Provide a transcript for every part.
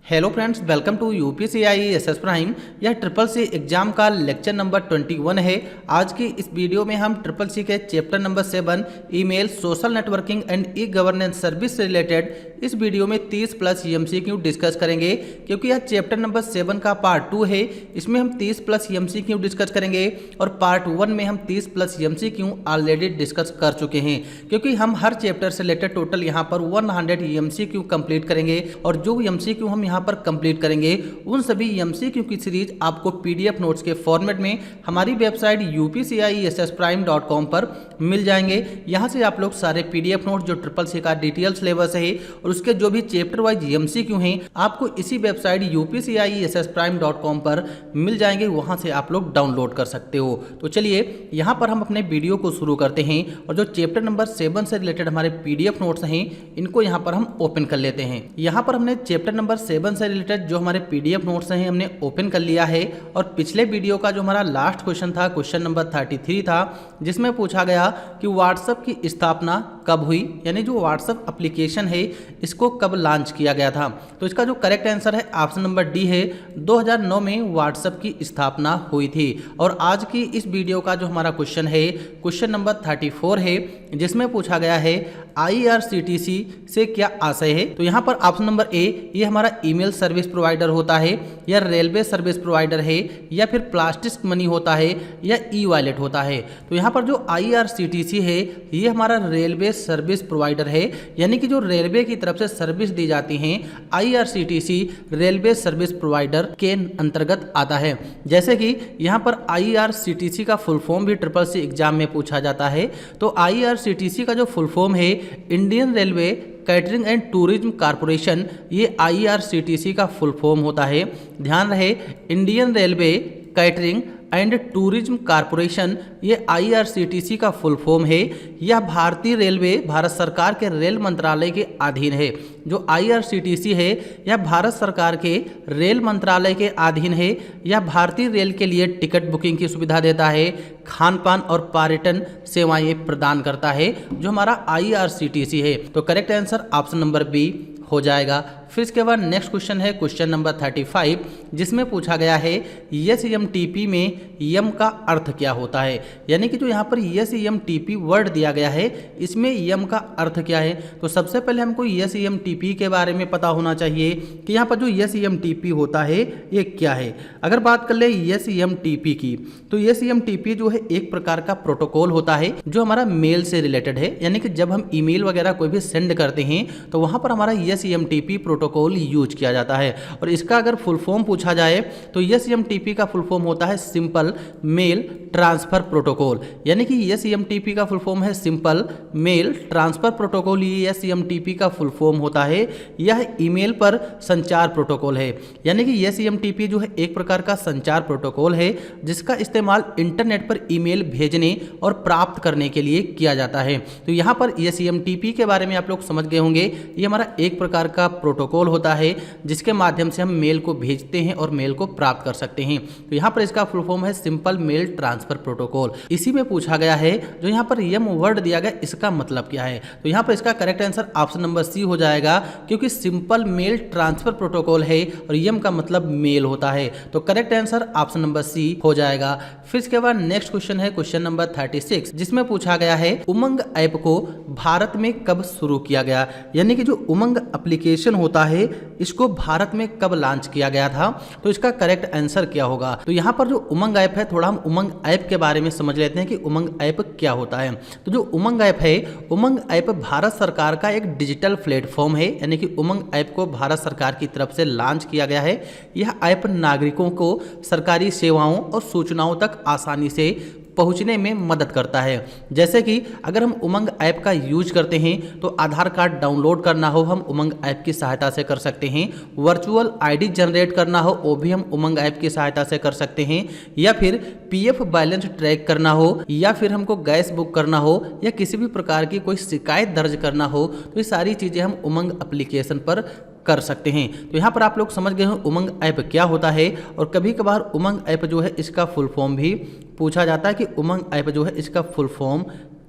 Hello friends, welcome to UPSC SS prime. यह triple C exam का lecture number 21 है। आज की इस वीडियो में हम ट्रिपल सी के chapter number 7 email, social networking and e governance service से रिलेटेड इस वीडियो में 30 प्लस एमसीक्यू डिस्कस करेंगे, क्योंकि यह चैप्टर नंबर 7 का पार्ट 2 है। इसमें हम 30 प्लस एमसीक्यू डिस्कस करेंगे और पार्ट 1 में हम 30 प्लस एमसीक्यू ऑलरेडी डिस्कस कर चुके हैं, क्योंकि हम हर चैप्टर से रिलेटेड टोटल यहाँ पर 100 एमसीक्यू कंप्लीट करेंगे। और जो एमसीक्यू हम यहाँ पर कंप्लीट करेंगे उन सभी एमसीक्यू की सीरीज आपको पीडीएफ नोट्स के फॉर्मेट में हमारी वेबसाइट upscissprime.com पर मिल जाएंगे। यहां से आप लोग सारे पीडीएफ नोट्स जो ट्रिपल सी का डिटेल सिलेबस है और उसके जो भी चैप्टर वाइज एमसीक्यू हैं आपको इसी वेबसाइट upscissprime.com पर मिल जाएंगे। वहां से आप लोग डाउनलोड कर सकते हो। तो चलिए यहां पर हम अपने वीडियो को शुरू करते हैं और जो चैप्टर नंबर 7 से रिलेटेड हमारे पीडीएफ नोट्स हैं इनको यहां पर हम ओपन कर लेते हैं। यहां पर हमने चैप्टर नंबर 7 से रिलेटेड जो हमारे पीडीएफ नोट्स हैं हमने ओपन कर लिया है। और पिछले वीडियो का जो हमारा लास्ट क्वेश्चन था, क्वेश्चन नंबर 33 था, जिसमें पूछा गया कि व्हाट्सएप की स्थापना कब हुई, यानी जो व्हाट्सएप एप्लीकेशन है इसको कब लॉन्च किया गया था। तो इसका जो करेक्ट आंसर है ऑप्शन नंबर डी है, 2009 में व्हाट्सएप की स्थापना हुई थी। और आज की इस वीडियो का जो हमारा क्वेश्चन है, क्वेश्चन नंबर 34 है, जिसमें पूछा गया है IRCTC से क्या आशय है। तो यहाँ पर ऑप्शन नंबर ए, ये हमारा ईमेल सर्विस प्रोवाइडर होता है, या रेलवे सर्विस प्रोवाइडर है, या फिर प्लास्टिक मनी होता है, या ई वॉलेट होता है। तो यहाँ पर जो IRCTC है ये हमारा रेलवे सर्विस प्रोवाइडर है, यानी कि जो रेलवे की तरफ से सर्विस दी जाती हैं IRCTC रेलवे सर्विस प्रोवाइडर के अंतर्गत आता है। जैसे कि यहाँ पर IRCTC का फुल फॉर्म भी ट्रिपल सी एग्जाम में पूछा जाता है। तो IRCTC का जो फुल फॉर्म है, Indian railway catering and tourism corporation, ये IRCTC का फुल फॉर्म होता है। ध्यान रहे, Indian railway catering and tourism corporation ये IRCTC का फुल फॉर्म है। यह भारतीय रेलवे, भारत सरकार के रेल मंत्रालय के अधीन है। जो IRCTC है यह भारत सरकार के रेल मंत्रालय के अधीन है। यह भारतीय रेल के लिए टिकट बुकिंग की सुविधा देता है, खान पान और पर्यटन सेवाएं प्रदान करता है, जो हमारा IRCTC है। तो correct answer option number B हो जाएगा। फिर इसके बाद नेक्स्ट क्वेश्चन है क्वेश्चन नंबर 35, जिसमें पूछा गया है SMTP में यम का अर्थ क्या होता है। यानी कि जो यहाँ पर SMTP वर्ड दिया गया है इसमें यम का अर्थ क्या है। तो सबसे पहले हमको SMTP के बारे में पता होना चाहिए कि यहाँ पर जो SMTP होता है ये क्या है। अगर बात कर ले SMTP की, तो SMTP जो है एक प्रकार का प्रोटोकॉल होता है जो हमारा मेल से रिलेटेड है। यानी कि जब हम ईमेल वगैरह कोई भी सेंड करते हैं तो वहाँ पर हमारा SMTP प्रोटोकॉल यूज किया जाता है। और इसका अगर फुल फॉर्म पूछा जाए तो SMTP का फुल फॉर्म होता है सिंपल मेल ट्रांसफर प्रोटोकॉल। यानी कि SMTP का फुल फॉर्म है सिंपल मेल ट्रांसफर प्रोटोकॉल। ये SMTP का फुल फॉर्म होता है। यह ईमेल पर संचार प्रोटोकॉल है। यानी कि SMTP जो है एक प्रकार का संचार प्रोटोकॉल है जिसका इस्तेमाल इंटरनेट पर ईमेल भेजने और प्राप्त करने के लिए किया जाता है। तो यहाँ पर SMTP के बारे में आप लोग समझ गए होंगे। ये हमारा एक प्रकार का प्रोटोकॉल होता है जिसके माध्यम से हम मेल को भेजते हैं और मेल को प्राप्त कर सकते हैं। तो यहाँ पर इसका फुल फॉर्म है सिंपल मेल ट्रांसफर प्रोटोकॉल। इसी में पूछा गया है जो यहाँ पर यम वर्ड दिया गया इसका मतलब क्या है। तो यहाँ पर इसका correct answer option number C हो जाएगा, क्योंकि सिंपल मेल ट्रांसफर प्रोटोकॉल है और यम का मतलब मेल होता है। तो correct answer option number C हो जाएगा। फिर इसके बाद नेक्स्ट क्वेश्चन है क्वेश्चन नंबर 36, जिसमें पूछा गया है उमंग ऐप को भारत में कब शुरू किया गया। यानी कि जो उमंग एप्लीकेशन होता है इसको भारत में कब लॉन्च किया गया था। तो इसका करेक्ट आंसर क्या होगा। तो यहाँ पर जो उमंग ऐप है, थोड़ा हम उमंग ऐप के बारे में समझ लेते हैं कि उमंग ऐप क्या होता है। तो जो उमंग ऐप है, उमंग ऐप भारत सरकार का एक डिजिटल प्लेटफॉर्म है। यानी कि उमंग ऐप को भारत सरकार की तरफ से लॉन्च किया गया है। यह ऐप नागरिकों को सरकारी सेवाओं और सूचनाओं तक आसानी से पहुंचने में मदद करता है। जैसे कि अगर हम उमंग ऐप का यूज करते हैं तो आधार कार्ड डाउनलोड करना हो हम उमंग ऐप की सहायता से कर सकते हैं। वर्चुअल आईडी जनरेट करना हो वो भी हम उमंग ऐप की सहायता से कर सकते हैं। या फिर PF बैलेंस ट्रैक करना हो, या फिर हमको गैस बुक करना हो, या किसी भी प्रकार की कोई शिकायत दर्ज करना हो, तो ये सारी चीज़ें हम उमंग एप्लीकेशन पर कर सकते हैं। तो यहाँ पर आप लोग समझ गए हो उमंग ऐप क्या होता है। और कभी कभार उमंग ऐप जो है इसका फुल फॉर्म भी पूछा जाता है कि उमंग ऐप जो है इसका फुल फॉर्म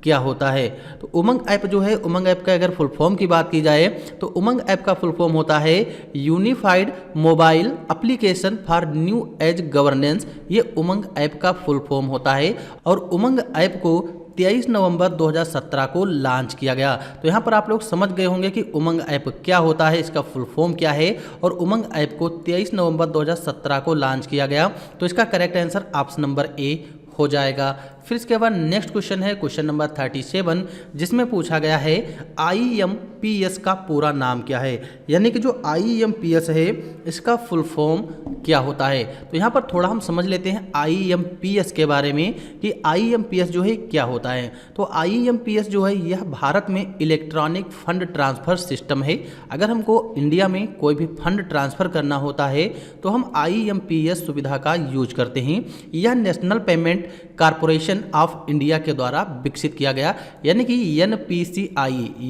क्या होता है। तो उमंग ऐप जो है, उमंग ऐप का अगर फुल फॉर्म की बात की जाए तो उमंग ऐप का फुल फॉर्म होता है unified mobile application for new age governance. ये उमंग ऐप का फुल फॉर्म होता है और उमंग ऐप को 23 नवंबर 2017 को लॉन्च किया गया। तो यहाँ पर आप लोग समझ गए होंगे कि उमंग ऐप क्या होता है, इसका फुल फॉर्म क्या है, और उमंग ऐप को 23 नवंबर 2017 को लॉन्च किया गया। तो इसका करेक्ट आंसर ऑप्शन नंबर ए हो जाएगा। फिर इसके बाद नेक्स्ट क्वेश्चन है क्वेश्चन नंबर 37, जिसमें पूछा गया है IMPS का पूरा नाम क्या है। यानी कि जो IMPS है इसका फुल फॉर्म क्या होता है। तो यहाँ पर थोड़ा हम समझ लेते हैं IMPS के बारे में कि IMPS जो है क्या होता है। तो IMPS जो है यह भारत में इलेक्ट्रॉनिक फंड ट्रांसफ़र सिस्टम है। अगर हमको इंडिया में कोई भी फंड ट्रांसफ़र करना होता है तो हम IMPS सुविधा का यूज करते हैं। यह national payment corporation of India के द्वारा विकसित किया गया, यानी कि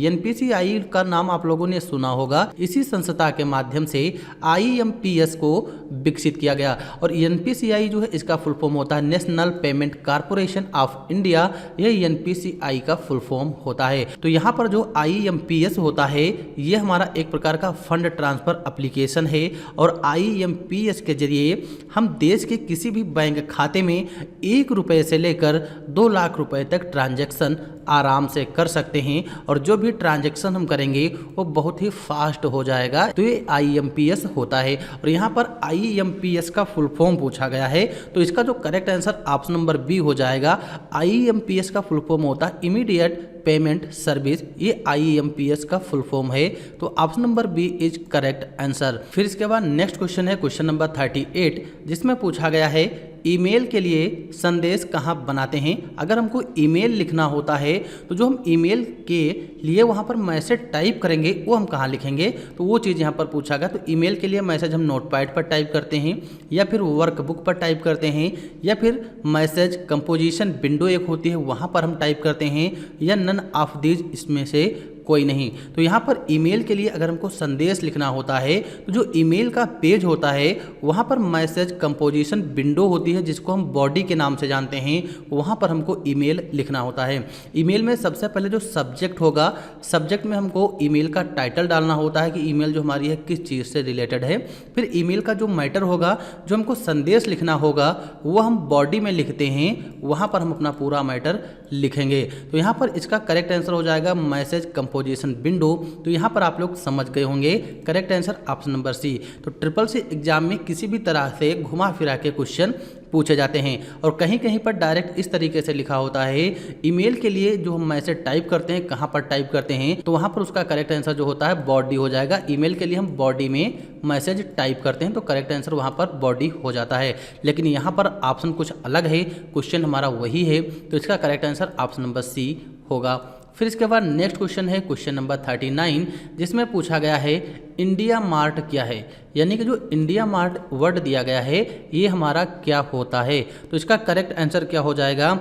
NPCI का नाम आप लोगों ने सुना होगा। इसी संस्था के माध्यम से IMPS को विकसित किया गया और NPCI जो है इसका फुल फॉर्म होता है national payment corporation of India. यह NPCI का फुल फॉर्म होता है। तो यहाँ पर जो IMPS होता है यह हमारा एक प्रकार का फंड ट्रांसफर एप्लीकेशन है और IMPS के जरिए हम देश के किसी भी बैंक खाते में 1 रुपये से लेकर 2 लाख रुपए तक ट्रांजैक्शन आराम से कर सकते हैं और जो भी ट्रांजैक्शन हम करेंगे वो बहुत ही फास्ट हो जाएगा। तो ये IMPS होता है और यहाँ पर IMPS का फुल फॉर्म पूछा गया है। तो इसका जो correct answer option number B हो जाएगा। IMPS का फुल फॉर्म होता है इमीडिएट पेमेंट सर्विस। ये IMPS का फुल फॉर्म है। तो option number B is correct answer. फिर इसके बाद नेक्स्ट क्वेश्चन है क्वेश्चन नंबर 38, जिसमें पूछा गया है ईमेल के लिए संदेश कहाँ बनाते हैं। अगर हमको ईमेल लिखना होता है तो जो हम ईमेल के लिए वहाँ पर मैसेज टाइप करेंगे वो हम कहाँ लिखेंगे, तो वो चीज़ यहाँ पर पूछा गया। तो ईमेल के लिए मैसेज हम नोटपैड पर टाइप करते हैं या फिर वर्कबुक पर टाइप करते हैं या फिर मैसेज कंपोजिशन विंडो एक होती है वहाँ पर हम टाइप करते हैं या नन ऑफ दीज इसमें से कोई नहीं। तो यहाँ पर ईमेल के लिए अगर हमको संदेश लिखना होता है तो जो ईमेल का पेज होता है वहाँ पर मैसेज कंपोजिशन विंडो होती है जिसको हम बॉडी के नाम से जानते हैं, वहाँ पर हमको ईमेल लिखना होता है। ईमेल में सबसे पहले जो सब्जेक्ट होगा, सब्जेक्ट में हमको ईमेल का टाइटल डालना होता है कि ईमेल जो हमारी है किस चीज़ से रिलेटेड है। फिर ईमेल का जो मैटर होगा, जो हमको संदेश लिखना होगा वो हम बॉडी में लिखते हैं, वहाँ पर हम अपना पूरा मैटर लिखेंगे। तो यहाँ पर इसका करेक्ट आंसर हो जाएगा मैसेज कंपोजिशन विंडो। तो यहाँ पर आप लोग समझ गए होंगे, correct answer option number C. तो SSC एग्जाम में किसी भी तरह से घुमा फिरा के क्वेश्चन पूछे जाते हैं और कहीं कहीं पर डायरेक्ट इस तरीके से लिखा होता है ईमेल के लिए जो हम मैसेज टाइप करते हैं कहाँ पर टाइप करते हैं, तो वहाँ पर उसका करेक्ट आंसर जो होता है बॉडी हो जाएगा। ईमेल के लिए हम बॉडी में मैसेज टाइप करते हैं तो करेक्ट आंसर वहाँ पर बॉडी हो जाता है। लेकिन यहाँ पर ऑप्शन कुछ अलग है, क्वेश्चन हमारा वही है, तो इसका correct answer option number C होगा। फिर इसके बाद नेक्स्ट क्वेश्चन है क्वेश्चन नंबर 39, जिसमें पूछा गया है इंडिया मार्ट क्या है। यानी कि जो इंडिया मार्ट वर्ड दिया गया है ये हमारा क्या होता है। तो इसका करेक्ट आंसर क्या हो जाएगा,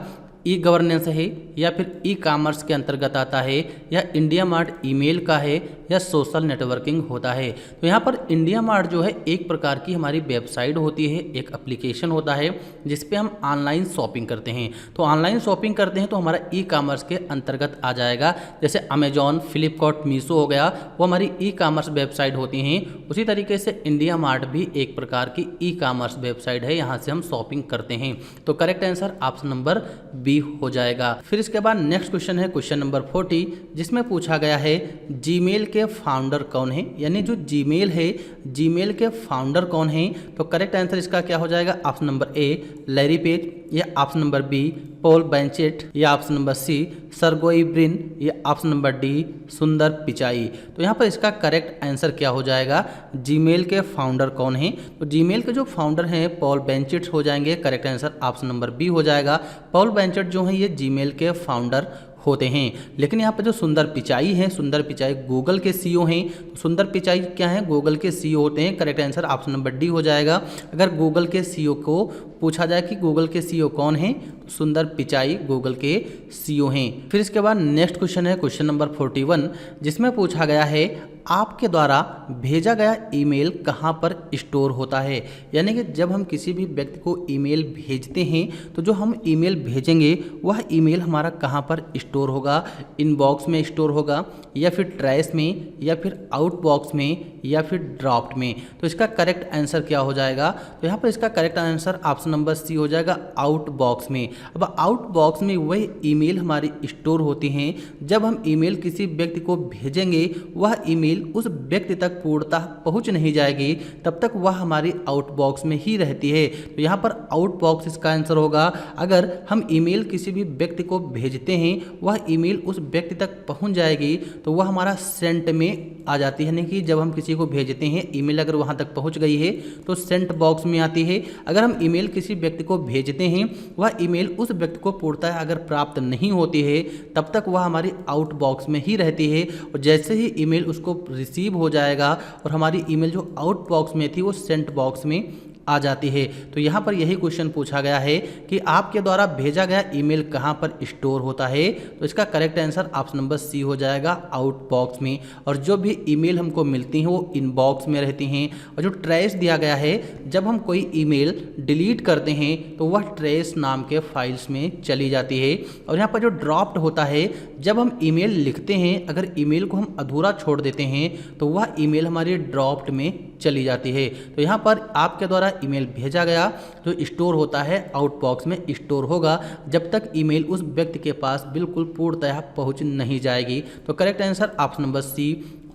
ई गवर्नेंस है या फिर ई कॉमर्स के अंतर्गत आता है या इंडिया मार्ट ईमेल का है या सोशल नेटवर्किंग होता है। तो यहाँ पर इंडिया मार्ट जो है एक प्रकार की हमारी वेबसाइट होती है, एक एप्लीकेशन होता है जिस पे हम ऑनलाइन शॉपिंग करते हैं। तो ऑनलाइन शॉपिंग करते हैं तो हमारा ई कॉमर्स के अंतर्गत आ जाएगा। जैसे अमेजॉन, फ्लिपकार्ट, मीशो हो गया, वो हमारी ई कॉमर्स वेबसाइट होती हैं। उसी तरीके से इंडिया मार्ट भी एक प्रकार की ई कॉमर्स वेबसाइट है, यहाँ से हम शॉपिंग करते हैं। तो correct answer option number B हो जाएगा। फिर इसके बाद नेक्स्ट क्वेश्चन है क्वेश्चन नंबर 40, जिसमें पूछा गया है जीमेल के फाउंडर कौन है। यानी जो जीमेल है, जीमेल के फाउंडर कौन है। तो करेक्ट आंसर इसका क्या हो जाएगा, option number A Larry Page या option number B Paul Buchheit या option number C Sergey Brin या option number D Sundar Pichai. तो यहाँ पर इसका करेक्ट आंसर क्या हो जाएगा, जीमेल के फाउंडर कौन है। तो जीमेल के जो फाउंडर हैं पॉल बेंचेट हो जाएंगे। Correct answer option number B हो जाएगा। पॉल बेंचेट जो है ये जीमेल के फाउंडर होते हैं। लेकिन यहाँ पर जो सुंदर पिचाई हैं, सुंदर पिचाई गूगल के सीईओ हैं। तो सुंदर पिचाई क्या हैं, गूगल के सीईओ होते हैं। Correct answer option number D हो जाएगा। अगर गूगल के सीईओ को पूछा जाए कि गूगल के सीईओ कौन हैं, तो सुंदर पिचाई गूगल के सीईओ हैं। फिर इसके बाद नेक्स्ट क्वेश्चन है क्वेश्चन नंबर 41, जिसमें पूछा गया है आपके द्वारा भेजा गया ईमेल कहाँ पर स्टोर होता है। यानी कि जब हम किसी भी व्यक्ति को ईमेल भेजते हैं तो जो हम ईमेल भेजेंगे वह ईमेल हमारा कहाँ पर स्टोर होगा, इनबॉक्स में स्टोर होगा या फिर ट्रैश में या फिर आउटबॉक्स में या फिर ड्राफ्ट में। तो इसका करेक्ट आंसर क्या हो जाएगा, तो यहाँ पर इसका correct answer option number C हो जाएगा, आउटबॉक्स में। अब आउटबॉक्स में वही ईमेल हमारी स्टोर होती हैं। जब हम ईमेल किसी व्यक्ति को भेजेंगे वह ईमेल उस व्यक्ति तक पूर्णतः पहुंच नहीं जाएगी, तब तक वह हमारी आउटबॉक्स में ही रहती है। तो यहाँ पर आउटबॉक्स इसका आंसर होगा। अगर हम ईमेल किसी भी व्यक्ति को भेजते हैं वह ईमेल उस व्यक्ति तक पहुंच जाएगी तो वह हमारा सेंट में आ जाती है। यानी कि जब हम किसी को भेजते हैं ईमेल अगर वहां तक पहुंच गई है तो सेंट बॉक्स में आती है। अगर हम ईमेल किसी व्यक्ति को भेजते हैं वह ईमेल उस व्यक्ति को पूर्णतः अगर प्राप्त नहीं होती है तब तक वह हमारी आउट बॉक्स में ही रहती है। और जैसे ही ईमेल उसको रिसीव हो जाएगा और हमारी ईमेल जो आउट बॉक्स में थी वो सेंट बॉक्स में आ जाती है। तो यहाँ पर यही क्वेश्चन पूछा गया है कि आपके द्वारा भेजा गया ईमेल कहाँ पर स्टोर होता है। तो इसका correct answer option number C हो जाएगा, आउट बॉक्स में। और जो भी ईमेल हमको मिलती हैं वो इनबॉक्स में रहती हैं। और जो ट्रेस दिया गया है, जब हम कोई ईमेल डिलीट करते हैं तो वह ट्रेस नाम के फाइल्स में चली जाती है। और यहाँ पर जो ड्राफ्ट होता है, जब हम ईमेल लिखते हैं अगर ईमेल को हम अधूरा छोड़ देते हैं तो वह ईमेल हमारी ड्राफ्ट में चली जाती है। तो यहाँ पर आपके द्वारा ईमेल भेजा गया जो स्टोर होता है आउटबॉक्स में स्टोर होगा जब तक ईमेल उस व्यक्ति के पास बिल्कुल पूर्णतः पहुंच नहीं जाएगी। तो correct answer option number C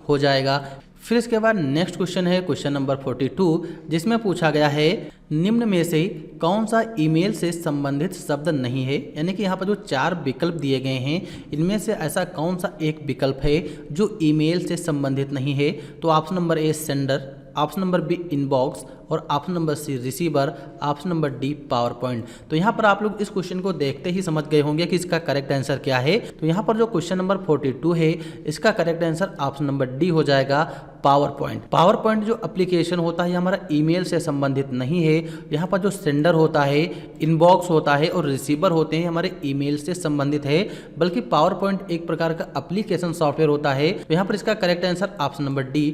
हो जाएगा। फिर इसके बाद नेक्स्ट क्वेश्चन है क्वेश्चन नंबर 42, जिसमें पूछा गया है निम्न में से कौन सा ईमेल से संबंधित शब्द नहीं है। यानी कि यहाँ पर जो 4 विकल्प दिए गए हैं इनमें से ऐसा कौन सा एक विकल्प है जो ईमेल से संबंधित नहीं है। तो option number A sender, option number B inbox और option number C receiver, option number D PowerPoint. तो यहाँ पर आप लोग इस क्वेश्चन को देखते ही समझ गए होंगे कि इसका करेक्ट आंसर क्या है। तो यहाँ पर जो क्वेश्चन नंबर 42 है इसका correct answer option number D हो जाएगा, पावर पॉइंट। पावर पॉइंट जो एप्लीकेशन होता है हमारा ईमेल से संबंधित नहीं है। यहाँ पर जो सेंडर होता है, इनबॉक्स होता है और रिसीवर होते हैं हमारे ईमेल से संबंधित है, बल्कि पावर पॉइंट एक प्रकार का एप्लीकेशन सॉफ्टवेयर होता है। तो यहाँ पर इसका correct answer option number D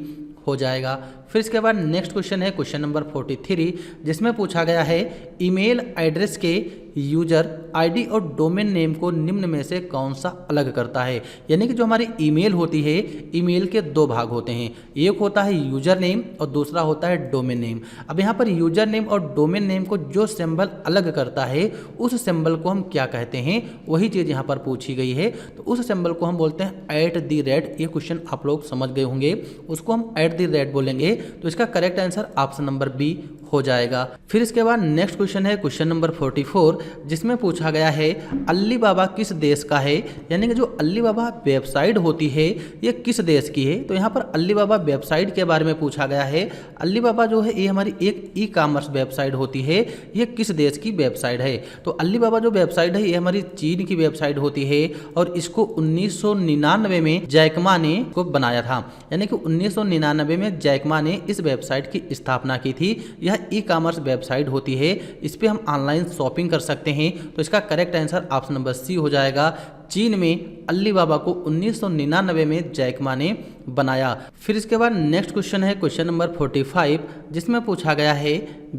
हो जाएगा। फिर इसके बाद नेक्स्ट क्वेश्चन है क्वेश्चन नंबर 43, जिसमें पूछा गया है ईमेल एड्रेस के यूजर आईडी और डोमेन नेम को निम्न में से कौन सा अलग करता है। यानी कि जो हमारी ईमेल होती है, ईमेल के 2 भाग होते हैं, एक होता है यूजर नेम और दूसरा होता है डोमेन नेम। अब यहाँ पर यूजर नेम और डोमेन नेम को जो सिंबल अलग करता है उस सिंबल को हम क्या कहते हैं, वही चीज़ यहाँ पर पूछी गई है। तो उस सिंबल को हम बोलते हैं @। ये क्वेश्चन आप लोग समझ गए होंगे, उसको हम @ बोलेंगे। तो इसका correct answer option number B हो जाएगा। फिर इसके बाद नेक्स्ट क्वेश्चन है क्वेश्चन नंबर 44, जिसमें पूछा गया है अली बाबा किस देश का है। यानी कि जो अली बाबा वेबसाइट होती है ये किस देश की है। तो यहाँ पर अली बाबा वेबसाइट के बारे में पूछा गया है। अली बाबा जो है ये हमारी एक ई कॉमर्स वेबसाइट होती है, ये किस देश की वेबसाइट है। तो अली बाबा जो वेबसाइट है ये हमारी चीन की वेबसाइट होती है और इसको 1999 में जैकमा ने को बनाया था। यानी कि 1999 में जैकमा ने इस वेबसाइट की स्थापना की थी। यह ई कॉमर्स वेबसाइट होती है, इस पे हम ऑनलाइन शॉपिंग कर सकते हैं। तो इसका correct answer option number C हो जाएगा। चीन में अली बाबा को 1999 में जैकमा ने बनाया। फिर इसके बाद नेक्स्ट क्वेश्चन है क्वेश्चन नंबर 45, जिसमें पूछा गया है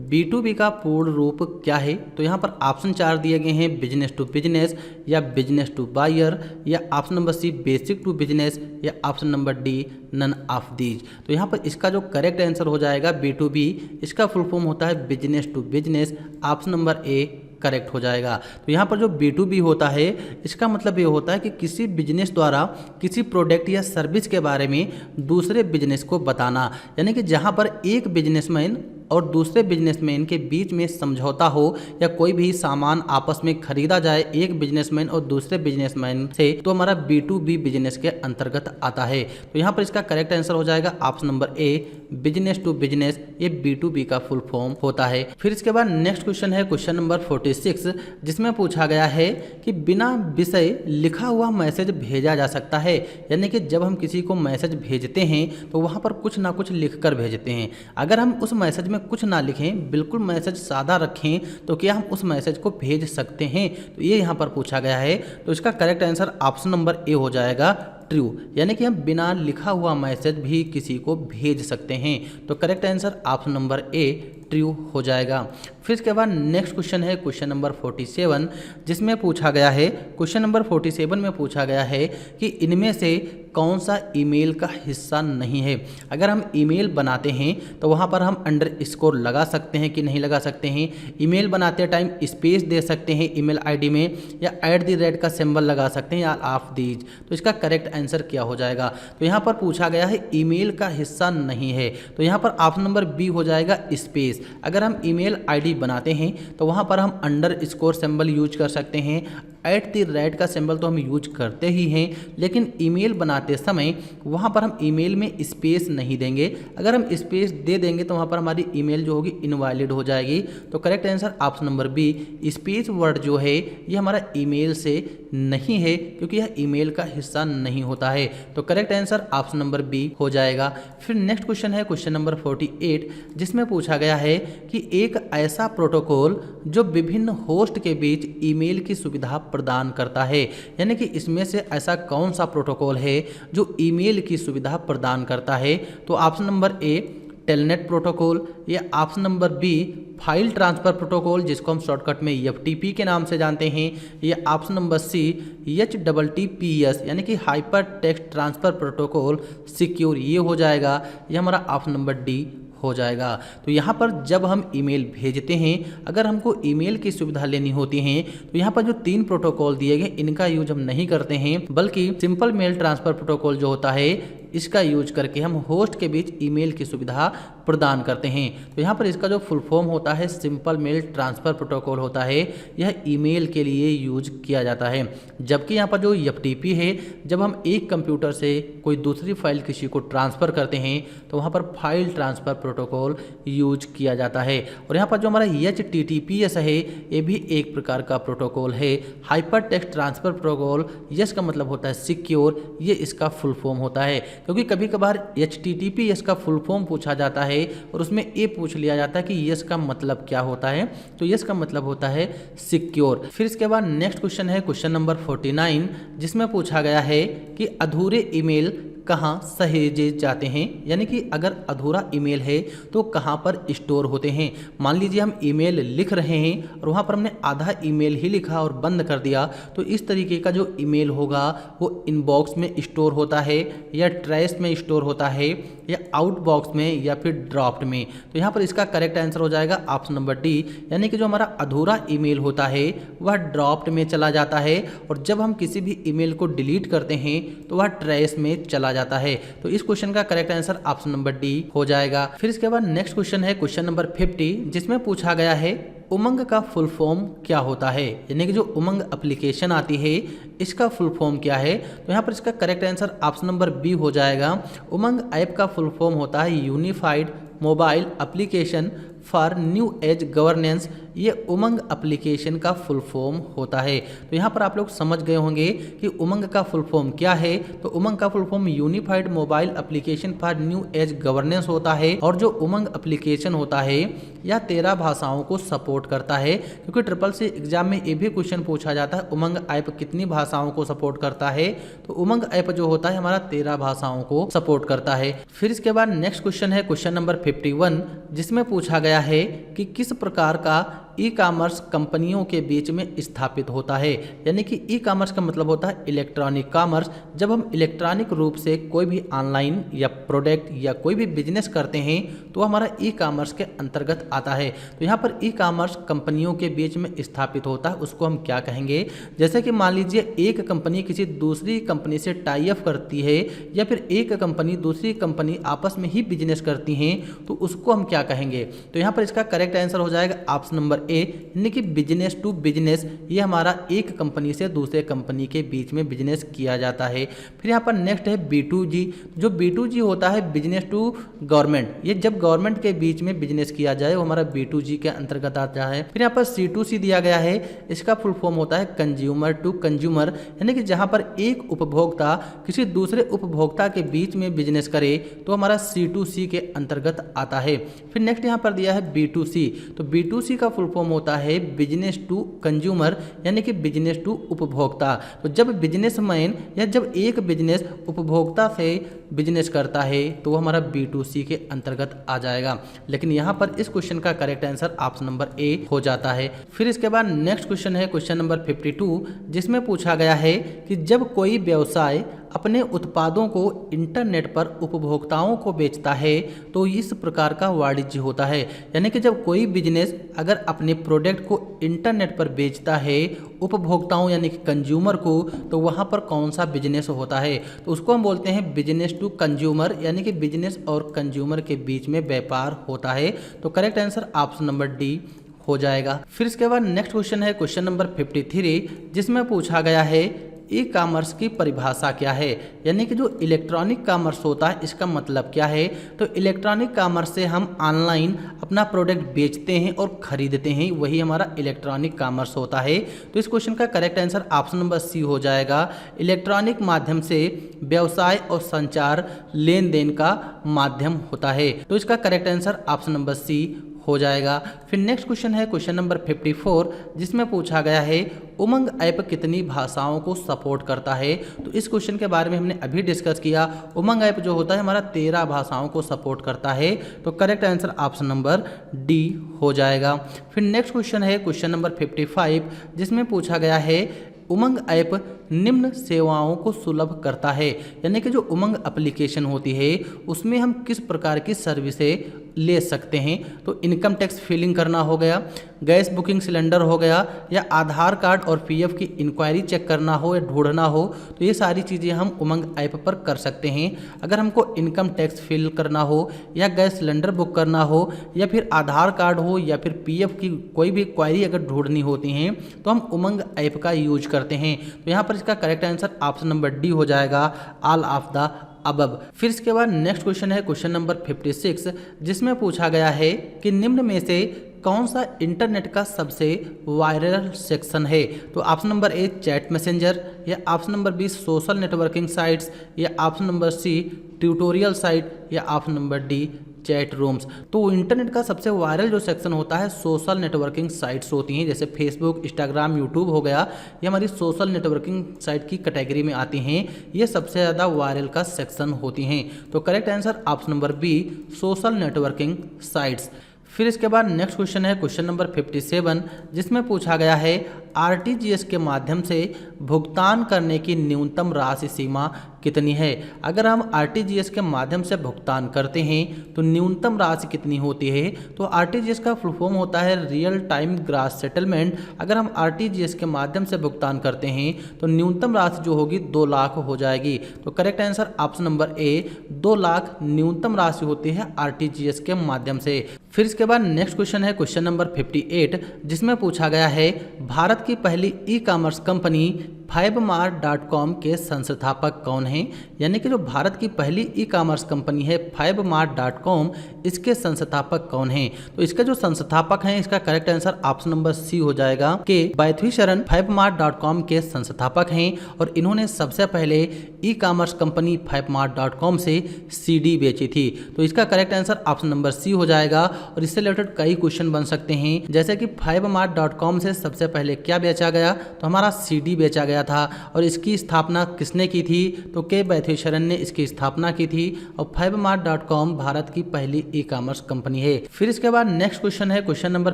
B2B का पूर्ण रूप क्या है। तो यहाँ पर ऑप्शन 4 दिए गए हैं, बिजनेस टू बिजनेस या बिजनेस टू बायर या option number C basic to business या option number D none of these. तो यहाँ पर इसका जो करेक्ट आंसर हो जाएगा B2B, इसका फुल फॉर्म होता है business to business, option number A correct हो जाएगा। तो यहाँ पर जो B2B होता है इसका मतलब ये होता है कि किसी बिजनेस द्वारा किसी प्रोडक्ट या सर्विस के बारे में दूसरे बिजनेस को बताना। यानी कि जहाँ पर एक बिजनेसमैन और दूसरे बिजनेसमैन के बीच में समझौता हो या कोई भी सामान आपस में खरीदा जाए एक बिजनेसमैन और दूसरे बिजनेसमैन से, तो हमारा B2B बिजनेस के अंतर्गत आता है। तो यहाँ पर इसका करेक्ट आंसर हो जाएगा option number A, business to business, ये B2B का फुल फॉर्म होता है। फिर इसके बाद नेक्स्ट क्वेश्चन है क्वेश्चन नंबर 46, जिसमें पूछा गया है कि बिना विषय लिखा हुआ मैसेज भेजा जा सकता है। यानी कि जब हम किसी को मैसेज भेजते हैं तो वहाँ पर कुछ ना कुछ लिख कर भेजते हैं। अगर हम उस मैसेज में कुछ ना लिखें, बिल्कुल मैसेज सादा रखें, तो क्या हम उस मैसेज को भेज सकते हैं। तो ये यहाँ पर पूछा गया है। तो इसका करेक्ट आंसर ऑप्शन नंबर ए हो जाएगा, ट्रू, यानी कि हम बिना लिखा हुआ मैसेज भी किसी को भेज सकते हैं। तो करेक्ट आंसर ऑप्शन नंबर ए ट्रू हो जाएगा। फिर इसके बाद नेक्स्ट क्वेश्चन है क्वेश्चन नंबर 47, जिसमें पूछा गया है, क्वेश्चन नंबर 47 में पूछा गया है कि इनमें से कौन सा ईमेल का हिस्सा नहीं है। अगर हम ईमेल बनाते हैं तो वहाँ पर हम अंडर स्कोर लगा सकते हैं कि नहीं लगा सकते हैं, ईमेल बनाते टाइम स्पेस दे सकते हैं ईमेल आईडी में, या @ का सिंबल लगा सकते हैं, या ऑफ दीज। तो इसका करेक्ट आंसर क्या हो जाएगा? तो यहाँ पर पूछा गया है ईमेल का हिस्सा नहीं है, तो यहाँ पर ऑप्शन नंबर बी हो जाएगा स्पेस। अगर हम ईमेल आईडी बनाते हैं तो वहाँ पर हम अंडर स्कोर सिंबल यूज कर सकते हैं, @ का सिंबल तो हम यूज करते ही हैं, लेकिन ईमेल बनाते समय वहाँ पर हम ईमेल में स्पेस नहीं देंगे। अगर हम स्पेस दे देंगे तो वहाँ पर हमारी ईमेल जो होगी इनवैलिड हो जाएगी। तो correct answer option number B space word जो है ये हमारा ईमेल से नहीं है, क्योंकि यह ईमेल का हिस्सा नहीं होता है। तो correct answer option number B हो जाएगा। फिर नेक्स्ट क्वेश्चन है क्वेश्चन नंबर 48, जिसमें पूछा गया है कि एक ऐसा प्रोटोकॉल जो विभिन्न होस्ट के बीच ईमेल की सुविधा प्रदान करता है, यानी कि इसमें से ऐसा कौन सा प्रोटोकॉल है जो ईमेल की सुविधा प्रदान करता है। तो option number A Telnet protocol, या option number B file transfer protocol जिसको हम शॉर्टकट में FTP के नाम से जानते हैं, या ऑप्शन नंबर सी HTTPS यानी कि hyper text transfer protocol secure, ये हो जाएगा। ये हमारा ऑप्शन नंबर डी हो जाएगा। तो यहाँ पर जब हम ईमेल भेजते हैं, अगर हमको ईमेल की सुविधा लेनी होती है तो यहाँ पर जो 3 प्रोटोकॉल दिए गए इनका यूज हम नहीं करते हैं, बल्कि सिंपल मेल ट्रांसफ़र प्रोटोकॉल जो होता है इसका यूज करके हम होस्ट के बीच ईमेल की सुविधा प्रदान करते हैं। तो यहाँ पर इसका जो फुल फॉर्म होता है सिंपल मेल ट्रांसफ़र प्रोटोकॉल होता है, यह ईमेल के लिए यूज किया जाता है। जबकि यहाँ पर जो FTP है, जब हम एक कंप्यूटर से कोई दूसरी फाइल किसी को ट्रांसफ़र करते हैं तो वहाँ पर फाइल ट्रांसफ़र प्रोटोकॉल यूज किया जाता है। और यहाँ पर जो हमारा HTTPS है ये भी एक प्रकार का प्रोटोकॉल है, hyper text transfer protocol. Yes का मतलब होता है सिक्योर, ये इसका फुल फॉर्म होता है, क्योंकि कभी कभार HTTPS का फुल फॉर्म पूछा जाता है और उसमें ये पूछ लिया जाता है कि यस का मतलब क्या होता है। तो यस का मतलब होता है सिक्योर। फिर इसके बाद नेक्स्ट क्वेश्चन है क्वेश्चन नंबर 49, जिसमें पूछा गया है कि अधूरे ईमेल कहाँ सहेजे जाते हैं, यानी कि अगर अधूरा ईमेल है तो कहाँ पर स्टोर होते हैं। मान लीजिए हम ईमेल लिख रहे हैं और वहाँ पर हमने आधा ईमेल ही लिखा और बंद कर दिया, तो इस तरीके का जो ईमेल होगा वो इनबॉक्स में स्टोर होता है, या ट्रैश में स्टोर होता है, या आउटबॉक्स में, या फिर ड्राफ्ट में। तो यहाँ पर इसका करेक्ट आंसर हो जाएगा ऑप्शन नंबर डी, यानी कि जो हमारा अधूरा ईमेल होता है वह ड्राफ्ट में चला जाता है, और जब हम किसी भी ईमेल को डिलीट करते हैं तो वह ट्रैश में चला जाता है। तो इस क्वेश्चन का correct answer option number D हो जाएगा। फिर इसके बाद नेक्स्ट क्वेश्चन है क्वेश्चन नंबर 50, जिसमें पूछा गया है उमंग का फुल फॉर्म क्या होता है, यानी कि जो उमंग एप्लीकेशन आती है इसका फुल फॉर्म क्या है। तो यहाँ पर इसका correct answer option number B हो जाएगा। उमंग ऐप का फुल फॉर्म होता है unified mobile application for new age governance. ये उमंग एप्लीकेशन का फुल फॉर्म होता है। तो यहाँ पर आप लोग समझ गए होंगे कि उमंग का फुल फॉर्म क्या है। तो उमंग का full form unified mobile application for new age governance होता है, और जो उमंग एप्लीकेशन होता है यह 13 भाषाओं को सपोर्ट करता है, क्योंकि SSC एग्जाम में ये भी क्वेश्चन पूछा जाता है उमंग ऐप कितनी भाषाओं को सपोर्ट करता है। तो उमंग ऐप जो होता है हमारा 13 भाषाओं को सपोर्ट करता है। फिर इसके बाद नेक्स्ट क्वेश्चन है क्वेश्चन नंबर 51, जिसमें पूछा गया है कि किस प्रकार का ई कॉमर्स कंपनियों के बीच में स्थापित होता है, यानी कि ई कॉमर्स का मतलब होता है इलेक्ट्रॉनिक कॉमर्स। जब हम इलेक्ट्रॉनिक रूप से कोई भी ऑनलाइन या प्रोडक्ट या कोई भी बिजनेस करते हैं तो हमारा ई कॉमर्स के अंतर्गत आता है। तो यहाँ पर ई कॉमर्स कंपनियों के बीच में स्थापित होता है, उसको हम क्या कहेंगे। जैसे कि मान लीजिए एक कंपनी किसी दूसरी कंपनी से टाई अप करती है, या फिर एक कंपनी दूसरी कंपनी आपस में ही बिजनेस करती हैं, तो उसको हम क्या कहेंगे। तो यहाँ पर इसका करेक्ट आंसर हो जाएगा ऑप्शन नंबर ए, यानी कि बिजनेस टू बिजनेस। ये हमारा एक कंपनी से दूसरे कंपनी के बीच में बिजनेस किया जाता है। फिर यहाँ पर नेक्स्ट है B2G। जो B2G होता है बिजनेस टू गवर्नमेंट, ये जब गवर्नमेंट के बीच में बिजनेस किया जाए वो हमारा B2G के अंतर्गत आता है। फिर यहाँ पर C2C दिया गया है, इसका फुल फॉर्म होता है कंज्यूमर टू कंज्यूमर, यानी कि जहाँ पर एक उपभोक्ता किसी दूसरे उपभोक्ता के बीच में बिजनेस करे तो हमारा C2C के अंतर्गत आता है। फिर नेक्स्ट यहाँ पर दिया है B2C। तो B2C का फुल फुल फॉर्म होता है बिजनेस टू कंज्यूमर, यानी कि बिजनेस टू उपभोक्ता। तो जब बिजनेसमैन या जब एक बिजनेस उपभोक्ता से बिजनेस करता है तो वो हमारा B2C के अंतर्गत आ जाएगा। लेकिन यहाँ पर इस क्वेश्चन का करेक्ट आंसर ऑप्शन नंबर ए हो जाता है। फिर इसके बाद नेक्स्ट क्वेश्चन है क्वेश्चन नंबर 52, जिसमें पूछा गया है कि जब कोई व्यवसाय अपने उत्पादों को इंटरनेट पर उपभोक्ताओं को बेचता है तो इस प्रकार का वाणिज्य होता है। यानी कि जब कोई बिजनेस अगर अपने प्रोडक्ट को इंटरनेट पर बेचता है उपभोक्ताओं यानी कि कंज्यूमर को, तो वहाँ पर कौन सा बिजनेस होता है? तो उसको हम बोलते हैं बिजनेस टू कंज्यूमर, यानी कि बिजनेस और कंज्यूमर के बीच में व्यापार होता है। तो correct answer option number D हो जाएगा। फिर इसके बाद नेक्स्ट क्वेश्चन है क्वेश्चन नंबर 53, जिसमें पूछा गया है ई कॉमर्स की परिभाषा क्या है, यानी कि जो इलेक्ट्रॉनिक कॉमर्स होता है इसका मतलब क्या है? तो इलेक्ट्रॉनिक कॉमर्स से हम ऑनलाइन अपना प्रोडक्ट बेचते हैं और खरीदते हैं, वही हमारा इलेक्ट्रॉनिक कॉमर्स होता है। तो इस क्वेश्चन का correct answer option number C हो जाएगा। इलेक्ट्रॉनिक माध्यम से व्यवसाय और संचार लेन देन का माध्यम होता है। तो इसका correct answer option number C हो जाएगा। फिर नेक्स्ट क्वेश्चन है क्वेश्चन नंबर 54, जिसमें पूछा गया है उमंग ऐप कितनी भाषाओं को सपोर्ट करता है? तो इस क्वेश्चन के बारे में हमने अभी डिस्कस किया। उमंग ऐप जो होता है हमारा 13 भाषाओं को सपोर्ट करता है। तो correct answer option number D हो जाएगा। फिर नेक्स्ट क्वेश्चन है क्वेश्चन नंबर 55, जिसमें पूछा गया है उमंग ऐप निम्न सेवाओं को सुलभ करता है, यानी कि जो उमंग एप्लीकेशन होती है उसमें हम किस प्रकार की सर्विसें ले सकते हैं? तो इनकम टैक्स फिलिंग करना हो गया, गैस बुकिंग सिलेंडर हो गया, या आधार कार्ड और पीएफ की इंक्वायरी चेक करना हो या ढूंढना हो, तो ये सारी चीज़ें हम उमंग ऐप पर कर सकते हैं। अगर हमको इनकम टैक्स फिल करना हो या गैस सिलेंडर बुक करना हो या फिर आधार कार्ड हो या फिर पीएफ की कोई भी क्वायरी अगर ढूंढनी होती हैं तो हम उमंग ऐप का यूज करते हैं। तो यहाँ पर इसका correct answer option number D हो जाएगा, ऑल ऑफ द अबव। फिर इसके बाद नेक्स्ट क्वेश्चन है क्वेश्चन नंबर 56, जिसमें पूछा गया है कि निम्न में से कौन सा इंटरनेट का सबसे वायरल सेक्शन है? तो option number A chat messenger, या option number B social networking sites, या option number C tutorial site, या option number D chat rooms. तो इंटरनेट का सबसे वायरल जो सेक्शन होता है सोशल नेटवर्किंग साइट्स होती हैं, जैसे फेसबुक, इंस्टाग्राम, यूट्यूब हो गया, ये हमारी सोशल नेटवर्किंग साइट की कैटेगरी में आती हैं। ये सबसे ज़्यादा वायरल का सेक्शन होती हैं। तो correct answer option number B social networking sites. फिर इसके बाद नेक्स्ट क्वेश्चन है क्वेश्चन नंबर 57, जिसमें पूछा गया है आरटीजीएस के माध्यम से भुगतान करने की न्यूनतम राशि सीमा कितनी है? अगर हम आरटीजीएस के माध्यम से भुगतान करते हैं तो न्यूनतम राशि कितनी होती है? तो आरटीजीएस का फुल फॉर्म होता है रियल टाइम ग्रॉस सेटलमेंट। अगर हम आरटीजीएस के माध्यम से भुगतान करते हैं तो न्यूनतम राशि जो होगी 2 लाख हो जाएगी। तो करेक्ट आंसर ऑप्शन नंबर ए 2 लाख न्यूनतम राशि होती है आरटीजीएस के माध्यम से। फिर इसके बाद नेक्स्ट क्वेश्चन है क्वेश्चन नंबर 58, जिसमें पूछा गया है भारत की पहली ई कॉमर्स कंपनी 5mart.com के संस्थापक कौन हैं? यानी कि जो भारत की पहली ई कॉमर्स कंपनी है 5mart.com, इसके संस्थापक कौन हैं? तो इसके जो संस्थापक हैं इसका correct answer option number C हो जाएगा कि बैथवीशरण 5mart.com के संस्थापक हैं और इन्होंने सबसे पहले ई कॉमर्स कंपनी 5mart.com से सीडी बेची थी। तो इसका correct answer option number C हो जाएगा। और इससे रिलेटेड कई क्वेश्चन बन सकते हैं, जैसे कि 5mart.com से सबसे पहले क्या बेचा गया? तो हमारा सीडी बेचा गया था। और इसकी स्थापना किसने की थी? तो के बैथवीशरण ने इसकी स्थापना की थी। और 5mart.com भारत की पहली ई कॉमर्स कंपनी है। फिर इसके बाद नेक्स्ट क्वेश्चन है क्वेश्चन नंबर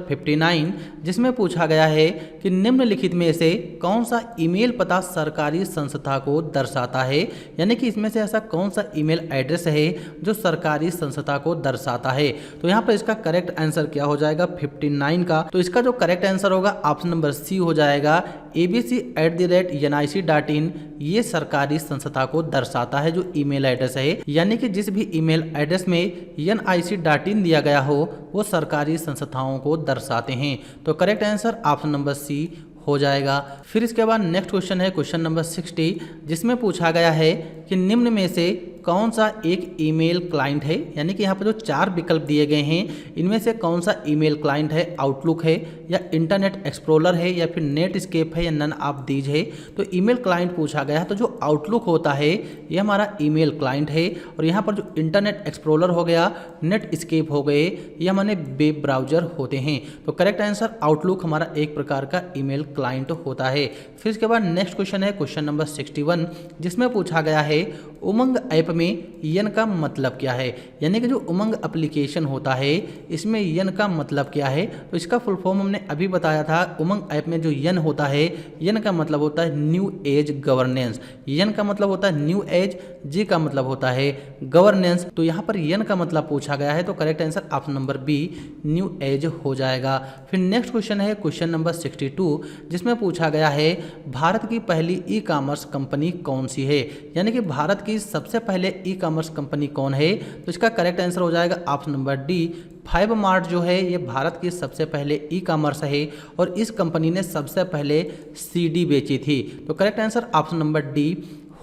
59, जिसमें पूछा गया है कि निम्नलिखित में से कौन सा ईमेल पता सरकारी संस्था को दर्शाता है? यानी कि इसमें से ऐसा कौन सा ईमेल एड्रेस है जो सरकारी संस्था को दर्शाता है? तो यहाँ पर इसका करेक्ट आंसर क्या हो जाएगा 59 का? तो इसका जो करेक्ट आंसर होगा ऑप्शन नंबर सी हो जाएगा abc@nic.in। ये सरकारी संस्था को दर्शाता है जो ईमेल एड्रेस है। यानी कि जिस भी ईमेल एड्रेस में nic.in दिया गया हो वो सरकारी संस्थाओं को दर्शाते हैं। तो correct answer option number C हो जाएगा। फिर इसके बाद नेक्स्ट क्वेश्चन है क्वेश्चन नंबर 60, जिसमें पूछा गया है कि निम्न में से कौन सा एक ईमेल क्लाइंट है, यानी कि यहाँ पर जो 4 विकल्प दिए गए हैं इनमें से कौन सा ईमेल क्लाइंट है, आउटलुक है या इंटरनेट एक्सप्लोरर है या फिर नेटस्केप है या नन ऑफ दीज है। तो ईमेल क्लाइंट पूछा गया है, तो जो आउटलुक होता है ये हमारा ईमेल क्लाइंट है, और यहाँ पर जो इंटरनेट एक्सप्लोरर हो गया, नेटस्केप हो गए, ये हमारे वेब ब्राउजर होते हैं। तो करेक्ट आंसर आउटलुक हमारा एक प्रकार का ईमेल क्लाइंट होता है। फिर इसके बाद नेक्स्ट क्वेश्चन है क्वेश्चन नंबर 61, जिसमें पूछा गया है उमंग ऐप में यन का मतलब क्या है, यानी कि जो उमंग एप्लीकेशन होता है इसमें यन का मतलब क्या है। तो इसका फुल फॉर्म हमने अभी बताया था। उमंग ऐप में जो यन होता है, यन का मतलब होता है न्यू एज गवर्नेंस, यन का मतलब होता है न्यू एज, जी का मतलब होता है गवर्नेंस। तो यहाँ पर यन का मतलब पूछा गया है, तो correct answer option number B new age हो जाएगा। फिर नेक्स्ट क्वेश्चन है क्वेश्चन नंबर 62, जिसमें पूछा गया है भारत की पहली ई कॉमर्स कंपनी कौन सी है, यानी कि भारत की सबसे पहले ई कॉमर्स कंपनी कौन है। तो इसका करेक्ट आंसर हो जाएगा ऑप्शन नंबर डी 5 मार्ट जो है ये भारत की सबसे पहले ई कॉमर्स है, और इस कंपनी ने सबसे पहले सीडी बेची थी। तो correct answer option number D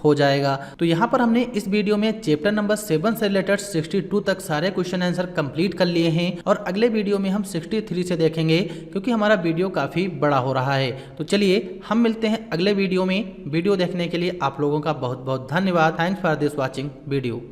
हो जाएगा। तो यहाँ पर हमने इस वीडियो में चैप्टर नंबर 7 से रिलेटेड 62 तक सारे क्वेश्चन आंसर कंप्लीट कर लिए हैं, और अगले वीडियो में हम 63 से देखेंगे, क्योंकि हमारा वीडियो काफ़ी बड़ा हो रहा है। तो चलिए हम मिलते हैं अगले वीडियो में। वीडियो देखने के लिए आप लोगों का बहुत बहुत धन्यवाद। Thanks for this watching video.